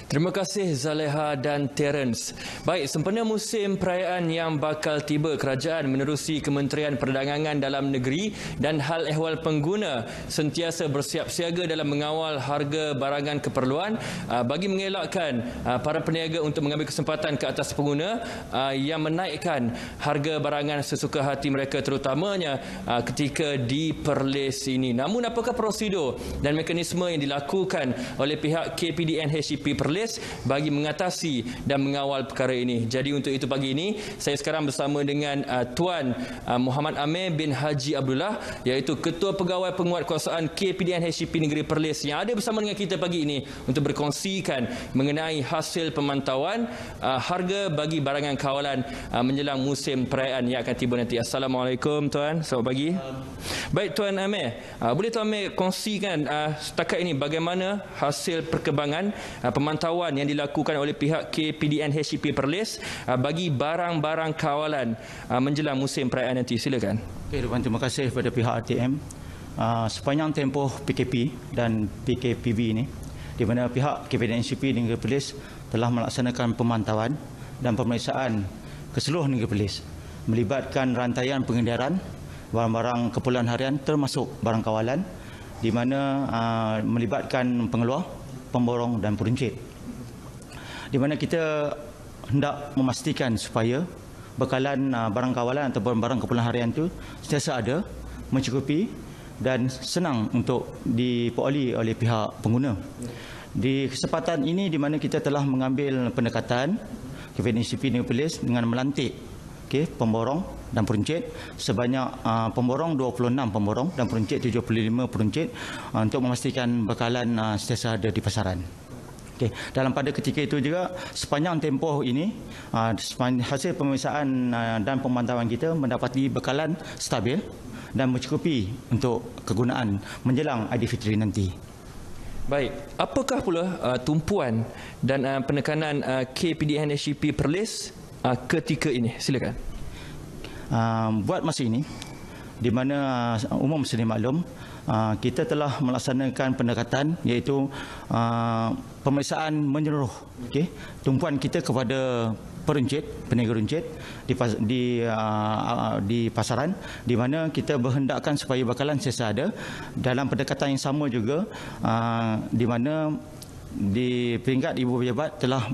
Terima kasih Zaleha dan Terence. Baik, sempena musim perayaan yang bakal tiba, kerajaan menerusi Kementerian Perdagangan Dalam Negeri dan Hal Ehwal Pengguna sentiasa bersiap siaga dalam mengawal harga barangan keperluan bagi mengelakkan para peniaga untuk mengambil kesempatan ke atas pengguna yang menaikkan harga barangan sesuka hati mereka, terutamanya ketika di Perlis ini. Namun apakah prosedur dan mekanisme yang dilakukan oleh pihak KPDN HCP Perlis bagi mengatasi dan mengawal perkara ini? Jadi untuk itu pagi ini saya sekarang bersama dengan Tuan Muhammad Amir bin Haji Abdullah, iaitu Ketua Pegawai Penguatkuasaan KPDN HCP Negeri Perlis, yang ada bersama dengan kita pagi ini untuk berkongsikan mengenai hasil pemantauan harga bagi barangan kawalan menjelang musim perayaan yang akan tiba nanti. Assalamualaikum Tuan, selamat pagi. Baik Tuan Amir, boleh Tuan Amir kongsikan setakat ini bagaimana hasil perkembangan pemantauan yang dilakukan oleh pihak KPDN HCP Perlis bagi barang-barang kawalan menjelang musim perayaan nanti? Silakan. Okey, terima kasih kepada pihak RTM. Sepanjang tempoh PKP dan PKPB ini, di mana pihak KPDN HCP Negeri Perlis telah melaksanakan pemantauan dan pemeriksaan ke seluruh Negeri Perlis, melibatkan rantaian pengedaran barang-barang keperluan harian termasuk barang kawalan, di mana melibatkan pengeluar, pemborong dan peruncit, di mana kita hendak memastikan supaya bekalan barang kawalan atau barang keperluan harian itu sentiasa ada, mencukupi dan senang untuk diperoleh oleh pihak pengguna. Di kesempatan ini, di mana kita telah mengambil pendekatan KPDN HCP Negeri Perlis dengan melantik pemborong dan peruncit sebanyak pemborong 26 pemborong dan peruncit 75 peruncit untuk memastikan bekalan sentiasa ada di pasaran. Okay. Dalam pada ketika itu juga, sepanjang tempoh ini, hasil pemeriksaan dan pemantauan kita mendapati bekalan stabil dan mencukupi untuk kegunaan menjelang Aidilfitri nanti. Baik, apakah pula tumpuan dan penekanan KPDN HCP Perlis ketika ini? Silakan. Buat masa ini, di mana umum sedia maklum, kita telah melaksanakan pendekatan, iaitu pemeriksaan menyeluruh tumpuan kita kepada peruncit, peniaga runcit di pasaran, di mana kita berhendakkan supaya bekalan sentiasa ada. Dalam pendekatan yang sama juga, di mana di peringkat Ibu Pejabat telah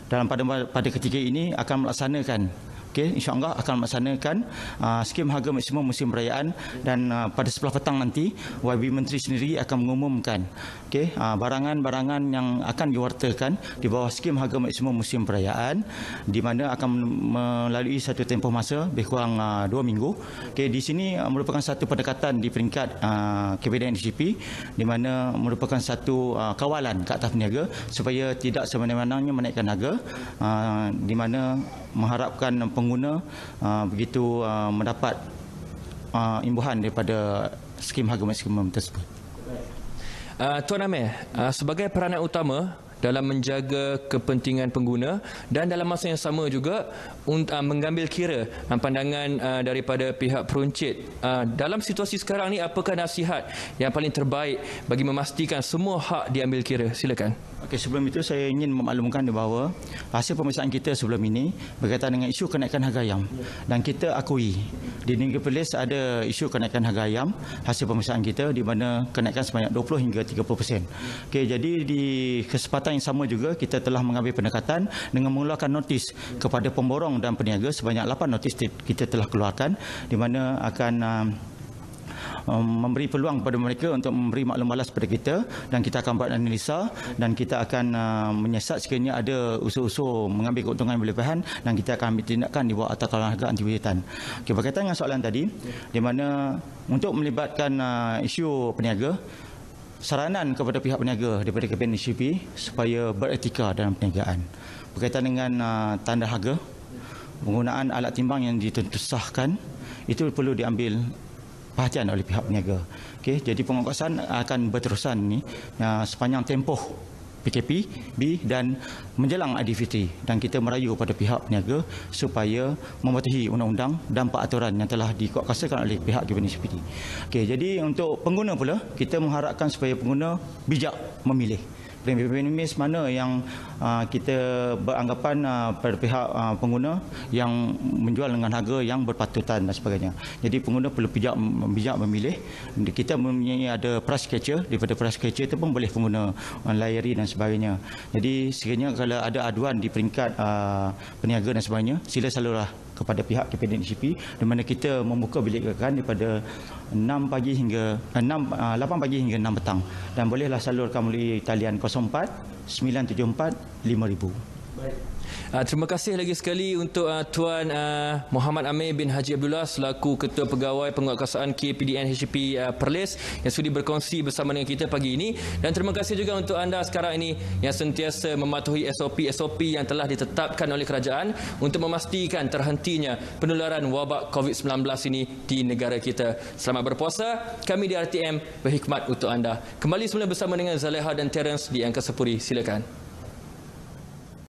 dalam pada ketika ini akan melaksanakan, insya-Allah akan melaksanakan skim harga maksimum musim perayaan, dan pada sebelah petang nanti YB Menteri sendiri akan mengumumkan barangan-barangan yang akan diwartakan di bawah skim harga maksimum musim perayaan, di mana akan melalui satu tempoh masa lebih kurang 2 minggu. Di sini merupakan satu pendekatan di peringkat KPDN HCP, di mana merupakan satu kawalan ke atas peniaga supaya tidak semena-menanya menaikkan harga, di mana mengharapkan pengguna begitu mendapat imbuhan daripada skim harga maksimum tersebut. Tuan Amir, sebagai peranan utama dalam menjaga kepentingan pengguna dan dalam masa yang sama juga mengambil kira pandangan daripada pihak peruncit, dalam situasi sekarang ni, apakah nasihat yang paling terbaik bagi memastikan semua hak diambil kira? Silakan. Okey, sebelum itu saya ingin memaklumkan bahawa hasil pemeriksaan kita sebelum ini berkaitan dengan isu kenaikan harga ayam, dan kita akui di Negeri Perlis ada isu kenaikan harga ayam. Hasil pemeriksaan kita di mana kenaikan sebanyak 20 hingga 30%. Okey, jadi di kesempatan yang sama juga kita telah mengambil pendekatan dengan mengeluarkan notis kepada pemborong dan peniaga. Sebanyak 8 notis kita telah keluarkan, di mana akan memberi peluang kepada mereka untuk memberi maklum balas kepada kita, dan kita akan buat analisa dan kita akan menyiasat sekiranya ada unsur-unsur mengambil keuntungan yang berlebihan, dan kita akan ambil tindakan di bawah Akta Kawalan Harga Anti Penyiasatan. Okey, berkaitan dengan soalan tadi, di mana untuk melibatkan isu peniaga, saranan kepada pihak peniaga daripada KPDN HCP supaya beretika dalam perniagaan. Berkaitan dengan tanda harga, penggunaan alat timbang yang ditentusahkan, itu perlu diambil perhatian oleh pihak peniaga. Jadi penguatkuasaan akan berterusan ni sepanjang tempoh PKP dan menjelang Aidilfitri, dan kita merayu pada pihak peniaga supaya mematuhi undang-undang dan peraturan yang telah dikuatkuasakan oleh pihak KPDN HCP. Jadi untuk pengguna pula, kita mengharapkan supaya pengguna bijak memilih. premis mana yang kita beranggapan pada pihak pengguna yang menjual dengan harga yang berpatutan dan sebagainya. Jadi pengguna perlu bijak memilih. Kita mempunyai ada price catcher, daripada price catcher itu pun boleh pengguna layari dan sebagainya. Jadi sekiranya kalau ada aduan di peringkat peniaga dan sebagainya, sila salulah kepada pihak KPDNCP, di mana kita membuka bilik kekan daripada 8 pagi hingga 6 petang, dan bolehlah salurkan melalui talian 04 974 5000. Terima kasih lagi sekali untuk Tuan Muhammad Amir bin Haji Abdullah selaku Ketua Pegawai Penguatkuasaan KPDN HCP Perlis yang sudi berkongsi bersama dengan kita pagi ini, dan terima kasih juga untuk anda sekarang ini yang sentiasa mematuhi SOP yang telah ditetapkan oleh kerajaan untuk memastikan terhentinya penularan wabak COVID-19 ini di negara kita. Selamat berpuasa. Kami di RTM berhikmat untuk anda. Kembali semula bersama dengan Zaleha dan Terence di Angkasa Puri. Silakan.